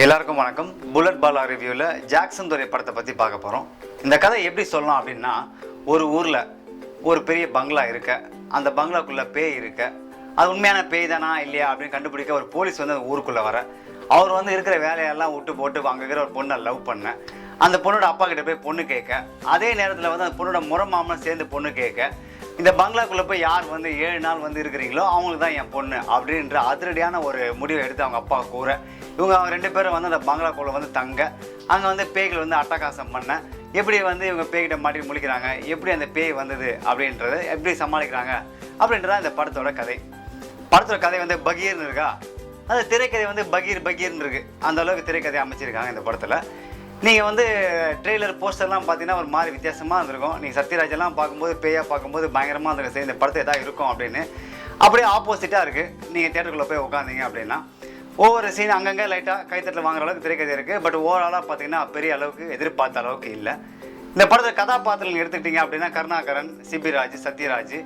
எல்லாருக்கும் வணக்கம். புல்லட் பாலா ரிவ்யூவில் ஜாக்சன் துரை படத்தை பற்றி பார்க்க போகிறோம். இந்த கதை எப்படி சொல்லலாம் அப்படின்னா, ஒரு ஊரில் ஒரு பெரிய பங்களா இருக்க, அந்த பங்களாக்குள்ளே பேய் இருக்க, அது உண்மையான பேய் தானா இல்லையா அப்படின்னு கண்டுபிடிக்க ஒரு போலீஸ் வந்து அந்த ஊருக்குள்ளே வர, அவர் இருக்கிற வேலையெல்லாம் விட்டு போட்டு அங்கே இருக்கிற ஒரு பொண்ணை லவ் பண்ண, அந்த பொண்ணோட அப்பா கிட்ட போய் பொண்ணு கேட்க, அதே நேரத்தில் அந்த பொண்ணோட முறை மாமனும் சேர்ந்து பொண்ணு கேட்க, இந்த பங்களாக்குள்ளே போய் யார் 7 நாள் இருக்கிறீங்களோ அவங்களுக்கு தான் என் பொண்ணு அப்படின்ற அதிரடியான ஒரு முடிவை எடுத்து அவங்க அப்பா கூற, இவங்க 2 பேரும் அந்த பங்களாக்குள்ளே தங்க, அங்கே பேய்கள் அட்டகாசம் பண்ண, எப்படி இவங்க பேய்கிட்ட மாட்டி முழிக்கிறாங்க, எப்படி அந்த பேய் வந்தது அப்படின்றத எப்படி சமாளிக்கிறாங்க அப்படின்றதான் இந்த படத்தோட கதை. படத்தோட கதை பகீர்னு இருக்கா, அது திரைக்கதை பகீர்னு இருக்கு. அந்த அளவுக்கு திரைக்கதை அமைச்சிருக்காங்க இந்த படத்தில். நீங்கள் ட்ரெய்லர் போஸ்டர்லாம் பார்த்தீங்கன்னா ஒரு மாதிரி வித்தியாசமாக இருந்திருக்கும். நீங்கள் சத்யராஜெல்லாம் பார்க்கும்போது பேயாக பார்க்கும்போது பயங்கரமாக இருந்திருக்கும், இந்த படத்தை எதாவது இருக்கும் அப்படின்னு. அப்படியே ஆப்போசிட்டாக இருக்குது. நீங்கள் தியேட்டருக்குள்ளே போய் உட்காந்தீங்க அப்படின்னா ஒவ்வொரு சீன் அங்கங்கே லைட்டாக கைத்தட்டில் வாங்குற அளவுக்கு திரைக்கதை இருக்குது. பட் ஓவராலாக பார்த்தீங்கன்னா பெரிய அளவுக்கு எதிர்பார்த்த அளவுக்கு இல்லை. இந்த படத்தை கதாபாத்திரங்கள் எடுத்துக்கிட்டிங்க அப்படின்னா கருணாகரன், சிபி ராஜ், சத்யராஜ்,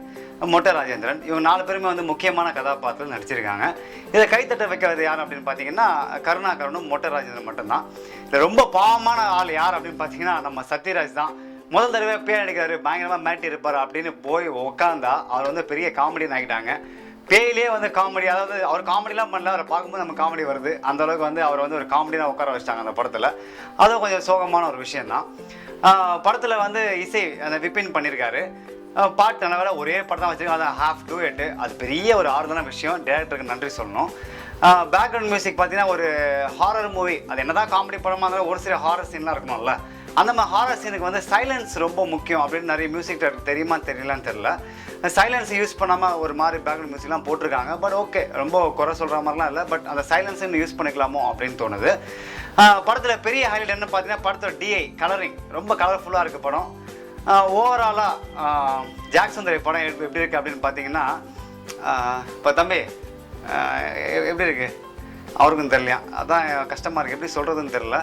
மொட்டை ராஜேந்திரன், இவங்க 4 பேருமே முக்கியமான கதாபாத்திரம் நடிச்சிருக்காங்க. இதை கைத்தட்ட வைக்கிறது யார் அப்படின்னு பார்த்தீங்கன்னா கருணாகரனும் மொட்டை ராஜேந்திரன் மட்டும்தான். இதில் ரொம்ப பாவமான ஆள் யார் அப்படின்னு பார்த்தீங்கன்னா நம்ம சத்யராஜ் தான். முதல் தடவை பேய் நடிக்கிறாரு, பயங்கரமாக மேட்டி இருப்பார் அப்படின்னு போய் உட்காந்தா அவர் பெரிய காமெடின்னு ஆகிட்டாங்க. பேயிலே காமெடி, அதாவது அவர் காமெடிலாம் பண்ணல, அவரை பார்க்கும்போது நம்ம காமெடி வருது. அந்த அளவுக்கு அவர் ஒரு காமெடியாக உட்கார வச்சிட்டாங்க அந்த படத்தில். அதுவும் கொஞ்சம் சோகமான ஒரு விஷயந்தான். படத்தில் இசை அந்த விபின் பண்ணியிருக்காரு. பாட்டு நல்ல ஒரே படம் தான் வச்சுருக்காங்க, அது ஹாஃப் டூயட். அது பெரிய ஒரு ஆறுதலான விஷயம், டேரக்டருக்கு நன்றி சொல்லணும். பேக்ரவுண்ட் மியூசிக் பார்த்தீங்கன்னா ஒரு ஹாரர் மூவி, அது என்ன தான் காமெடி படமாக இருந்தாலும் ஒரு சில ஹாரர் சீன்லாம் இருக்கணும்ல, அந்த மாதிரி ஹாரர் சீனுக்கு சைலன்ஸ் ரொம்ப முக்கியம் அப்படின்னு நிறைய மியூசிக் டேரக்டர் தெரியுமா தெரியலான்னு தெரில. சைலன்ஸ் யூஸ் பண்ணாமல் ஒரு மாதிரி பேக்ரவுண்ட் மியூசிக்லாம் போட்டிருக்காங்க. பட் ஓகே, ரொம்ப குறை சொல்கிற மாதிரிலாம் இல்லை. பட் அந்த சைலன்ஸுன்னு யூஸ் பண்ணிக்கலாமோ அப்படின்னு தோணுது. படத்தில் பெரிய ஹைலைட் என்ன பார்த்தீங்கன்னா படத்தோட டிஐ கலரிங் ரொம்ப கலர்ஃபுல்லாக இருக்குது படம். ஓவராலாக ஜாக்சன் துரை படம் எப்படி இருக்குது அப்படின்னு பார்த்தீங்கன்னா, இப்போ தம்பி எப்படி இருக்குது அவருக்கும் தெரியலையா, அதான் கஷ்டமாக இருக்குது, எப்படி சொல்கிறதுன்னு தெரில.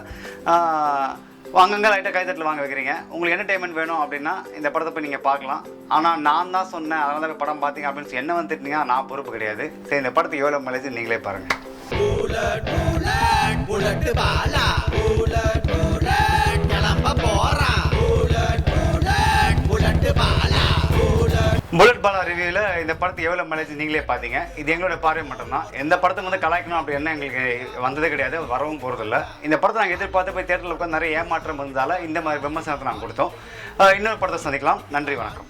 அங்கங்கே லைட்டாக கைத்தட்டில் வாங்க வைக்கிறீங்க. உங்களுக்கு என்டர்டைன்மெண்ட் வேணும் அப்படின்னா இந்த படத்தை போய் நீங்கள் பார்க்கலாம். ஆனால் நான் தான் சொன்னேன் அதனால தான் படம் பார்த்தீங்க அப்படின்னு என்ன திட்டினீங்க, நான் பொறுப்பு கிடையாது. சரி, இந்த படத்துக்கு எவ்வளோ மைலேஜ் நீங்களே பாருங்கள். புல்லட் பாலா ரிவ்யூவில் இந்த படத்துக்கு எவ்வளோ மைலேஜ் நீங்களே பார்த்தீங்க. இது எங்களோட பார்வை மட்டும்தான். எந்த படத்துக்கு கலாய்க்கணும் அப்படி என்ன எங்களுக்கு வந்தது கிடையாது, வரவும் போகிறதில்ல. இந்த படத்தை நாங்கள் எதிர்பார்த்து போய் தேட்டரில் உட்காந்து நிறைய ஏமாற்றம் இருந்ததால் இந்த மாதிரி விமர்சனத்தை நாங்கள் கொடுத்தோம். இன்னொரு படத்தை சந்திக்கலாம். நன்றி, வணக்கம்.